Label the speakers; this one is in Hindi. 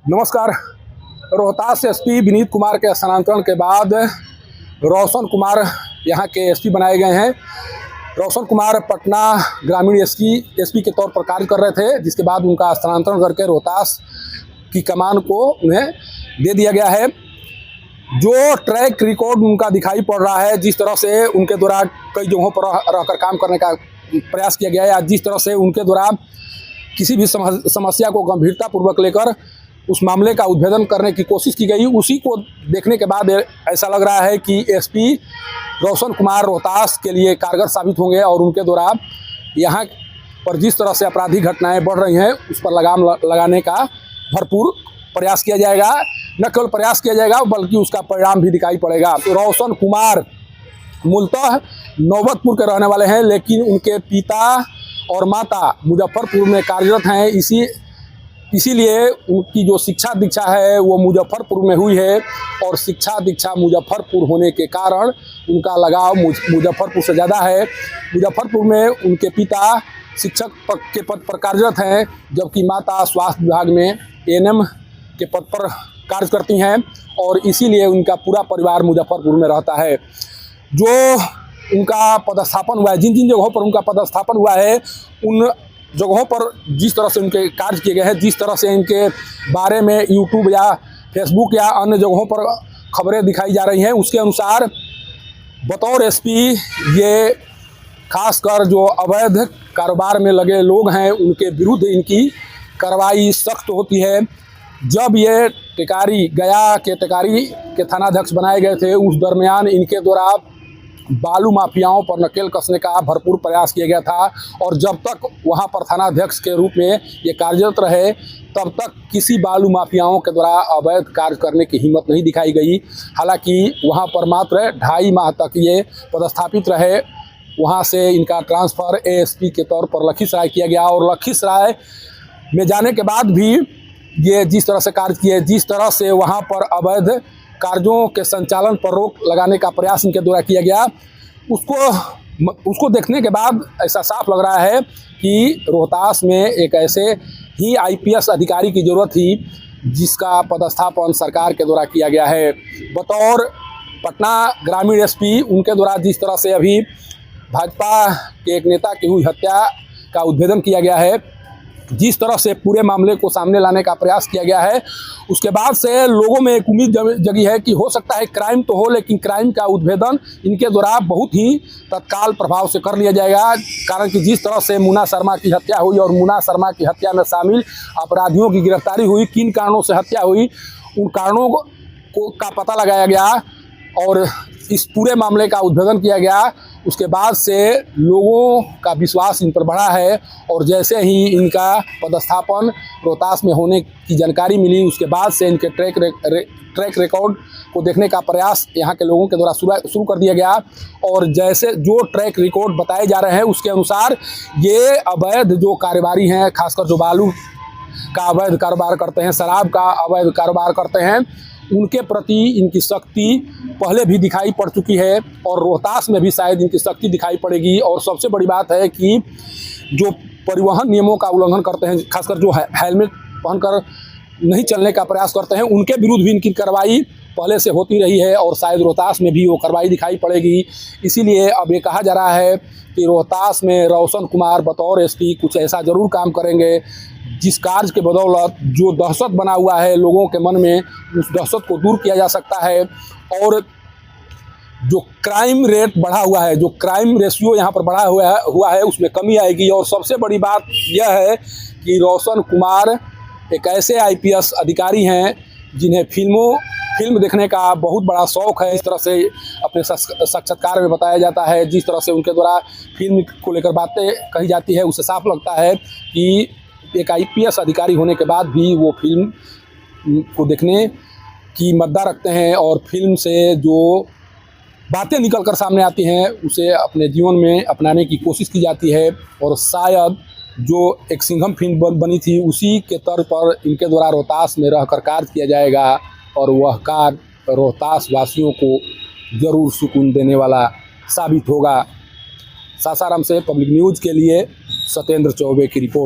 Speaker 1: नमस्कार। रोहतास एसपी विनीत कुमार के स्थानांतरण के बाद रोशन कुमार यहाँ के एसपी बनाए गए हैं। रोशन कुमार पटना ग्रामीण एसपी के तौर पर कार्य कर रहे थे, जिसके बाद उनका स्थानांतरण करके रोहतास की कमान को उन्हें दे दिया गया है। जो ट्रैक रिकॉर्ड उनका दिखाई पड़ रहा है, जिस तरह से उनके द्वारा कई जगहों पर रहकर काम करने का प्रयास किया गया है, या जिस तरह से उनके द्वारा किसी भी समस्या को गंभीरतापूर्वक लेकर उस मामले का उद्भेदन करने की कोशिश की गई, उसी को देखने के बाद ऐसा लग रहा है कि एसपी रोशन कुमार रोहतास के लिए कारगर साबित होंगे और उनके द्वारा यहाँ पर जिस तरह से आपराधिक घटनाएं बढ़ रही हैं उस पर लगाम लगाने का भरपूर प्रयास किया जाएगा। न केवल प्रयास किया जाएगा बल्कि उसका परिणाम भी दिखाई पड़ेगा। तो रोशन कुमार मूलतः नौबतपुर के रहने वाले हैं, लेकिन उनके पिता और माता मुजफ्फरपुर में कार्यरत हैं। इसीलिए उनकी जो शिक्षा दीक्षा है वो मुजफ्फरपुर में हुई है, और शिक्षा दीक्षा मुजफ्फरपुर होने के कारण उनका लगाव मुजफ्फरपुर से ज़्यादा है। मुजफ्फरपुर में उनके पिता शिक्षक के पद पर कार्यरत हैं, जबकि माता स्वास्थ्य विभाग में एएनएम के पद पर कार्य करती हैं, और इसीलिए उनका पूरा परिवार मुजफ्फरपुर में रहता है। जो उनका पदस्थापन हुआ है, जिन जिन जगहों पर उनका पदस्थापन हुआ है, उन जगहों पर जिस तरह से उनके कार्य किए गए हैं, जिस तरह से इनके बारे में यूट्यूब या फेसबुक या अन्य जगहों पर खबरें दिखाई जा रही हैं, उसके अनुसार बतौर एसपी ये खासकर जो अवैध कारोबार में लगे लोग हैं उनके विरुद्ध इनकी कार्रवाई सख्त होती है। जब ये टिकारी गया के टिकारी के थानाध्यक्ष बनाए गए थे, उस दरमियान इनके द्वारा बालू माफियाओं पर नकेल कसने का भरपूर प्रयास किया गया था, और जब तक वहां पर थानाध्यक्ष के रूप में ये कार्यरत रहे तब तक किसी बालू माफियाओं के द्वारा अवैध कार्य करने की हिम्मत नहीं दिखाई गई। हालांकि वहां पर मात्र 2.5 माह तक ये पदस्थापित रहे। वहां से इनका ट्रांसफ़र एएसपी के तौर पर लखीसराय किया गया, और लखीसराय में जाने के बाद भी ये जिस तरह से कार्य किए, जिस तरह से वहाँ पर अवैध कार्यों के संचालन पर रोक लगाने का प्रयास इनके द्वारा किया गया, उसको देखने के बाद ऐसा साफ लग रहा है कि रोहतास में एक ऐसे ही आईपीएस अधिकारी की ज़रूरत थी जिसका पदस्थापन सरकार के द्वारा किया गया है। बतौर पटना ग्रामीण एसपी उनके द्वारा जिस तरह से अभी भाजपा के एक नेता की हुई हत्या का उद्भेदन किया गया है, जिस तरह से पूरे मामले को सामने लाने का प्रयास किया गया है, उसके बाद से लोगों में एक उम्मीद जगी है कि हो सकता है क्राइम तो हो, लेकिन क्राइम का उद्भेदन इनके द्वारा बहुत ही तत्काल प्रभाव से कर लिया जाएगा। कारण कि जिस तरह से मुन्ना शर्मा की हत्या हुई और मुन्ना शर्मा की हत्या में शामिल अपराधियों की गिरफ्तारी हुई, किन कारणों से हत्या हुई, उन कारणों का पता लगाया गया और इस पूरे मामले का उद्भेदन किया गया। उसके बाद से लोगों का विश्वास इन पर बढ़ा है, और जैसे ही इनका पदस्थापन रोहतास में होने की जानकारी मिली, उसके बाद से इनके ट्रैक रिकॉर्ड को देखने का प्रयास यहाँ के लोगों के द्वारा शुरू कर दिया गया। और जैसे जो ट्रैक रिकॉर्ड बताए जा रहे हैं उसके अनुसार ये अवैध जो कारोबारी हैं, खासकर जो बालू का अवैध कारोबार करते हैं, शराब का अवैध कारोबार करते हैं, उनके प्रति इनकी सख्ती पहले भी दिखाई पड़ चुकी है, और रोहतास में भी शायद इनकी सख्ती दिखाई पड़ेगी। और सबसे बड़ी बात है कि जो परिवहन नियमों का उल्लंघन करते हैं, खासकर जो हेलमेट पहनकर नहीं चलने का प्रयास करते हैं, उनके विरुद्ध भी इनकी कार्रवाई पहले से होती रही है, और शायद रोहतास में भी वो कार्रवाई दिखाई पड़ेगी। इसीलिए अब ये कहा जा रहा है कि रोहतास में रोशन कुमार बतौर एसपी कुछ ऐसा ज़रूर काम करेंगे जिस कार्य के बदौलत जो दहशत बना हुआ है लोगों के मन में, उस दहशत को दूर किया जा सकता है, और जो क्राइम रेट बढ़ा हुआ है, जो क्राइम रेशियो यहाँ पर बढ़ा हुआ है उसमें कमी आएगी। और सबसे बड़ी बात यह है कि रोशन कुमार एक ऐसे आईपीएस अधिकारी हैं जिन्हें फिल्म देखने का बहुत बड़ा शौक़ है। इस तरह से अपने साक्षात्कार में बताया जाता है, जिस तरह से उनके द्वारा फिल्म को लेकर बातें कही जाती है, उससे साफ लगता है कि एक आईपीएस अधिकारी होने के बाद भी वो फिल्म को देखने की मद्दा रखते हैं, और फिल्म से जो बातें निकल कर सामने आती हैं उसे अपने जीवन में अपनाने की कोशिश की जाती है। और शायद जो एक सिंघम फिल्म बनी थी उसी के तौर पर इनके द्वारा रोहतास में रहकर कार्य किया जाएगा, और वह कार्य रोहतास वासियों को ज़रूर सुकून देने वाला साबित होगा। सासाराम से पब्लिक न्यूज़ के लिए सत्येंद्र चौबे की रिपोर्ट।